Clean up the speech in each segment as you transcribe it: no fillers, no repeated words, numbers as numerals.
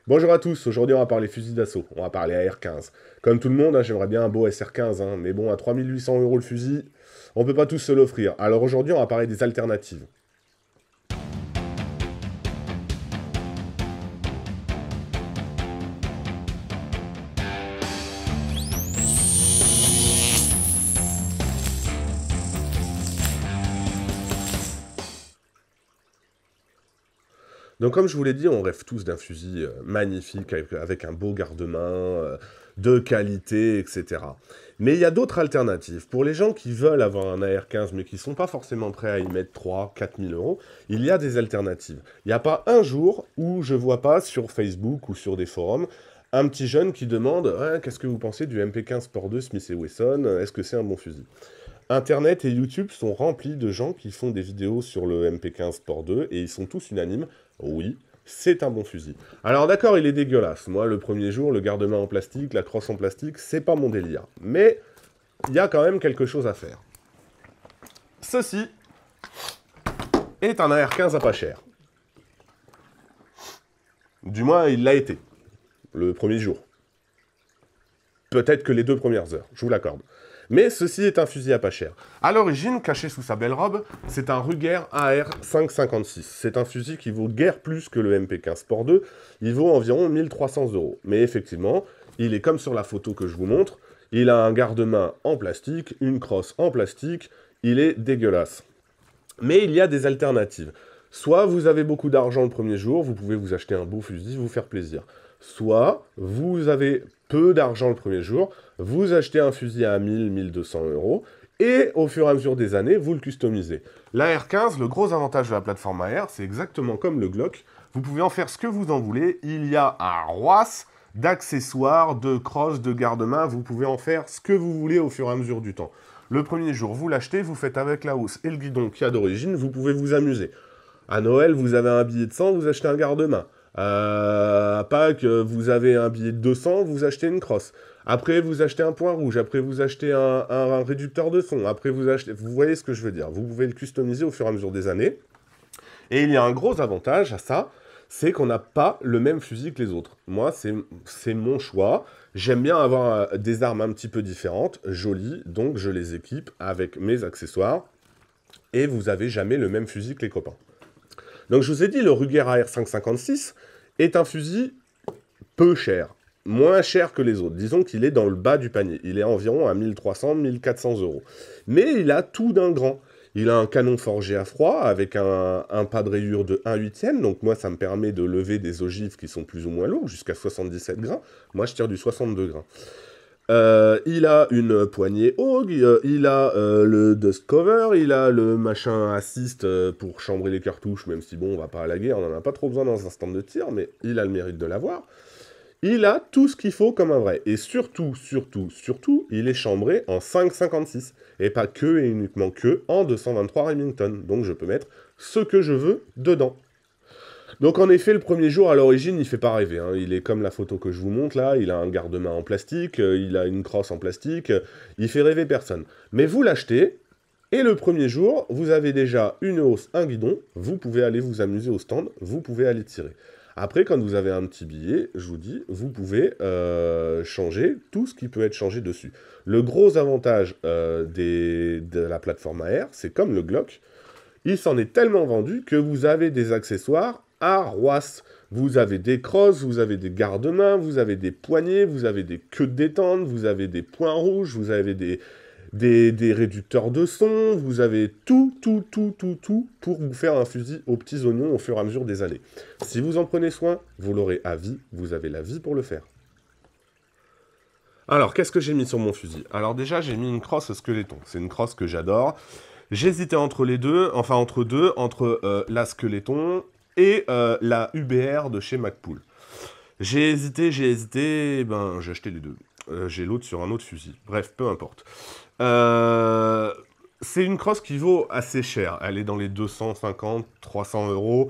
Bonjour à tous, aujourd'hui on va parler fusil d'assaut, on va parler AR-15. Comme tout le monde, hein, j'aimerais bien un beau SR-15, hein, mais bon, à 3 800 € le fusil, on peut pas tous se l'offrir. Alors aujourd'hui on va parler des alternatives. Donc comme je vous l'ai dit, on rêve tous d'un fusil magnifique, avec un beau garde-main, de qualité, etc. Mais il y a d'autres alternatives. Pour les gens qui veulent avoir un AR-15, mais qui ne sont pas forcément prêts à y mettre 3 000 à 4 000 €, il y a des alternatives. Il n'y a pas un jour où je vois pas sur Facebook ou sur des forums un petit jeune qui demande «Ouais, qu'est-ce que vous pensez du MP15 Sport 2 Smith Wesson? Est-ce que c'est un bon fusil?» Internet et YouTube sont remplis de gens qui font des vidéos sur le MP15 Sport 2 et ils sont tous unanimes. Oui, c'est un bon fusil. Alors d'accord, il est dégueulasse. Moi, le premier jour, le garde-main en plastique, la crosse en plastique, c'est pas mon délire. Mais il y a quand même quelque chose à faire. Ceci est un AR-15 à pas cher. Du moins, il l'a été. Le premier jour. Peut-être que les 2 premières heures, je vous l'accorde. Mais ceci est un fusil à pas cher. À l'origine, caché sous sa belle robe, c'est un Ruger AR-556. C'est un fusil qui vaut guère plus que le MP15 Sport 2. Il vaut environ 1300 €. Mais effectivement, il est comme sur la photo que je vous montre. Il a un garde-main en plastique, une crosse en plastique. Il est dégueulasse. Mais il y a des alternatives. Soit vous avez beaucoup d'argent le premier jour, vous pouvez vous acheter un beau fusil, vous faire plaisir. Soit vous avez peu d'argent le premier jour, vous achetez un fusil à 1 000 à 1 200 €, et au fur et à mesure des années, vous le customisez. La R15, le gros avantage de la plateforme AR, c'est exactement comme le Glock, vous pouvez en faire ce que vous en voulez, il y a un roisse d'accessoires, de crosse, de garde-main, vous pouvez en faire ce que vous voulez au fur et à mesure du temps. Le premier jour, vous l'achetez, vous faites avec la housse et le guidon qu'il y a d'origine, vous pouvez vous amuser. À Noël, vous avez un billet de 100, vous achetez un garde-main. À Pâques, vous avez un billet de 200, vous achetez une crosse. Après, vous achetez un point rouge. Après, vous achetez un réducteur de son. Après, vous achetez... Vous voyez ce que je veux dire. Vous pouvez le customiser au fur et à mesure des années. Et il y a un gros avantage à ça, c'est qu'on n'a pas le même fusil que les autres. Moi, c'est mon choix. J'aime bien avoir des armes un petit peu différentes, jolies, donc je les équipe avec mes accessoires. Et vous n'avez jamais le même fusil que les copains. Donc je vous ai dit, le Ruger AR-556 est un fusil peu cher, moins cher que les autres. Disons qu'il est dans le bas du panier. Il est environ à 1300-1400 €. Mais il a tout d'un grand. Il a un canon forgé à froid avec un pas de rayure de 1/8. Donc moi, ça me permet de lever des ogives qui sont plus ou moins lourds, jusqu'à 77 grains. Moi, je tire du 62 grains. Il a une poignée Hogue, il a le dust cover, il a le machin assist pour chambrer les cartouches, même si bon, on va pas à la guerre, on en a pas trop besoin dans un stand de tir, mais il a le mérite de l'avoir. Il a tout ce qu'il faut comme un vrai. Et surtout, il est chambré en 5,56. Et pas que et uniquement que en 223 Remington. Donc je peux mettre ce que je veux dedans. Donc en effet, le premier jour, à l'origine, il fait pas rêver. Hein. Il est comme la photo que je vous montre là, il a un garde-main en plastique, il a une crosse en plastique, il fait rêver personne. Mais vous l'achetez, et le premier jour, vous avez déjà une hausse, un guidon, vous pouvez aller vous amuser au stand, vous pouvez aller tirer. Après, quand vous avez un petit billet, je vous dis, vous pouvez changer tout ce qui peut être changé dessus. Le gros avantage de la plateforme AR, c'est comme le Glock, il s'en est tellement vendu que vous avez des accessoires à Roisse. Vous avez des crosses, vous avez des garde-mains, vous avez des poignets, vous avez des queues de détente, vous avez des points rouges, vous avez des réducteurs de son, vous avez tout pour vous faire un fusil aux petits oignons au fur et à mesure des années. Si vous en prenez soin, vous l'aurez à vie, vous avez la vie pour le faire. Alors, qu'est-ce que j'ai mis sur mon fusil? Alors déjà, j'ai mis une crosse squeletton. C'est une crosse que j'adore. J'hésitais entre les deux, enfin entre deux, entre la Skeleton et la UBR de chez Magpul. J'ai hésité, ben j'ai acheté les deux. J'ai l'autre sur un autre fusil. Bref, peu importe. C'est une crosse qui vaut assez cher. Elle est dans les 250, 300 €.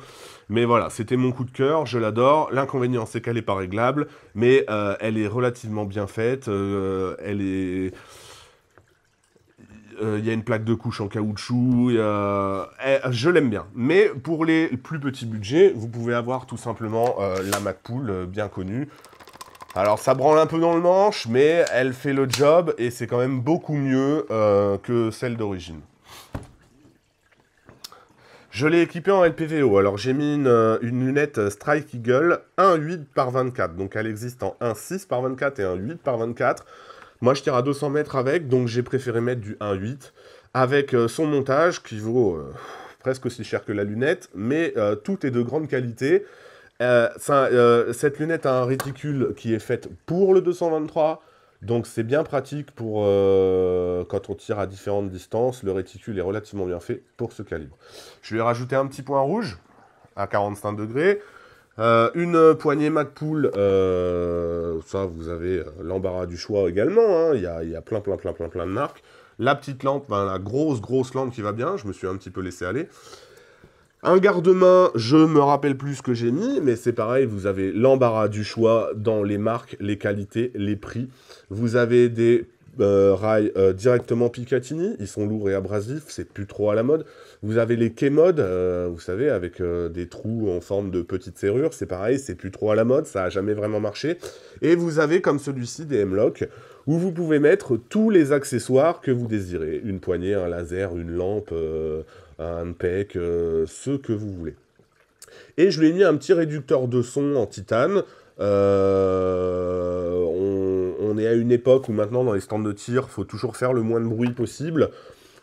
Mais voilà, c'était mon coup de cœur, je l'adore. L'inconvénient, c'est qu'elle n'est pas réglable, mais elle est relativement bien faite. Elle est... il y a une plaque de couche en caoutchouc, je l'aime bien. Mais pour les plus petits budgets, vous pouvez avoir tout simplement la Magpul bien connue. Alors ça branle un peu dans le manche, mais elle fait le job et c'est quand même beaucoup mieux que celle d'origine. Je l'ai équipée en LPVO, alors j'ai mis une lunette Strike Eagle 1.8 par 24, donc elle existe en 1.6 par 24 et 1.8 par 24. Moi je tire à 200 mètres avec, donc j'ai préféré mettre du 1.8, avec son montage qui vaut presque aussi cher que la lunette, mais tout est de grande qualité. Cette lunette a un réticule qui est fait pour le 223, donc c'est bien pratique pour quand on tire à différentes distances. Le réticule est relativement bien fait pour ce calibre. Je lui ai rajouté un petit point rouge à 45 degrés. Une poignée Magpul, ça vous avez l'embarras du choix également, hein. Il y a plein de marques. La petite lampe, la grosse lampe qui va bien, je me suis un petit peu laissé aller. Un garde-main, je me rappelle plus ce que j'ai mis, mais c'est pareil, vous avez l'embarras du choix dans les marques, les qualités, les prix. Vous avez des rails directement Picatinny, ils sont lourds et abrasifs, c'est plus trop à la mode. Vous avez les K-Mod, vous savez, avec des trous en forme de petites serrures, c'est pareil, c'est plus trop à la mode, ça n'a jamais vraiment marché. Et vous avez, comme celui-ci, des M-Lock, où vous pouvez mettre tous les accessoires que vous désirez. Une poignée, un laser, une lampe, un handpec, ce que vous voulez. Et je lui ai mis un petit réducteur de son en titane. On est à une époque où maintenant, dans les stands de tir, il faut toujours faire le moins de bruit possible.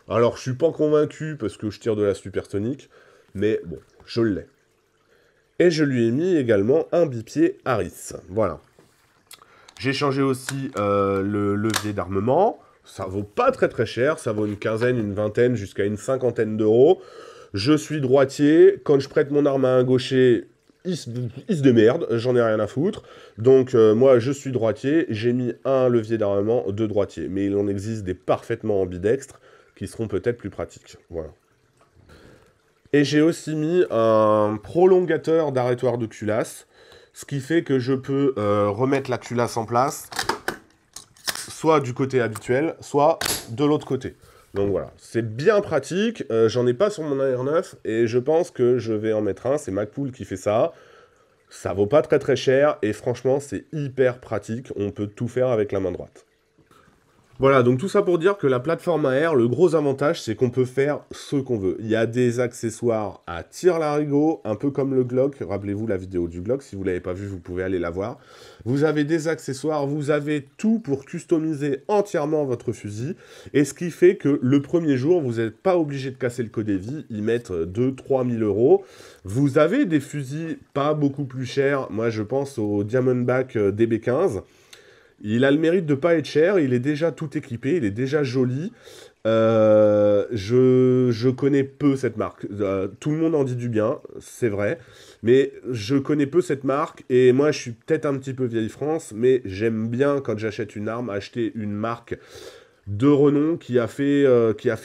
Alors, je suis pas convaincu parce que je tire de la supersonique, mais bon, je l'ai. Et je lui ai mis également un bipied Harris. Voilà. J'ai changé aussi le levier d'armement. Ça vaut pas très cher, ça vaut une quinzaine, une vingtaine, jusqu'à une cinquantaine d'euros. Je suis droitier, quand je prête mon arme à un gaucher, il se démerde, j'en ai rien à foutre. Donc moi je suis droitier, j'ai mis un levier d'armement de droitier. Mais il en existe des parfaitement ambidextres qui seront peut-être plus pratiques. Voilà. Et j'ai aussi mis un prolongateur d'arrêtoir de culasse, ce qui fait que je peux remettre la culasse en place, soit du côté habituel, soit de l'autre côté. Donc voilà, c'est bien pratique, j'en ai pas sur mon AR9, et je pense que je vais en mettre un, c'est Magpul qui fait ça. Ça vaut pas très cher, et franchement, c'est hyper pratique, on peut tout faire avec la main droite. Voilà, donc tout ça pour dire que la plateforme AR, le gros avantage, c'est qu'on peut faire ce qu'on veut. Il y a des accessoires à tir-larigot, un peu comme le Glock. Rappelez-vous la vidéo du Glock, si vous ne l'avez pas vu, vous pouvez aller la voir. Vous avez des accessoires, vous avez tout pour customiser entièrement votre fusil. Et ce qui fait que le premier jour, vous n'êtes pas obligé de casser le code vie, ils mettent 2-3 000 euros. Vous avez des fusils pas beaucoup plus chers. Moi, je pense au Diamondback DB15. Il a le mérite de ne pas être cher, il est déjà tout équipé, il est déjà joli. Je connais peu cette marque. Tout le monde en dit du bien, c'est vrai. Mais je connais peu cette marque, et moi je suis peut-être un petit peu vieille France, mais j'aime bien quand j'achète une arme, acheter une marque de renom qui a fait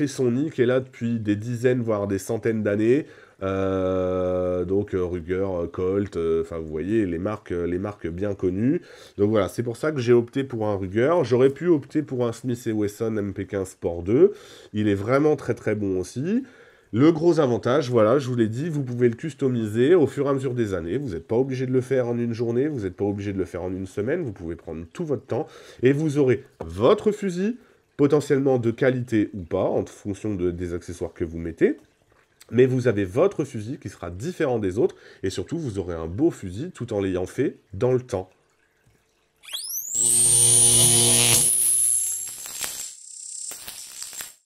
son nid, qui est là depuis des dizaines, voire des centaines d'années. Donc Ruger, Colt, enfin vous voyez les marques bien connues. Donc voilà, c'est pour ça que j'ai opté pour un Ruger. J'aurais pu opter pour un Smith & Wesson MP15 Sport 2. Il est vraiment très bon aussi. Le gros avantage, voilà, je vous l'ai dit, vous pouvez le customiser au fur et à mesure des années. Vous n'êtes pas obligé de le faire en une journée, vous n'êtes pas obligé de le faire en une semaine. Vous pouvez prendre tout votre temps et vous aurez votre fusil, potentiellement de qualité ou pas, en fonction des accessoires que vous mettez. Mais vous avez votre fusil qui sera différent des autres, et surtout, vous aurez un beau fusil tout en l'ayant fait dans le temps.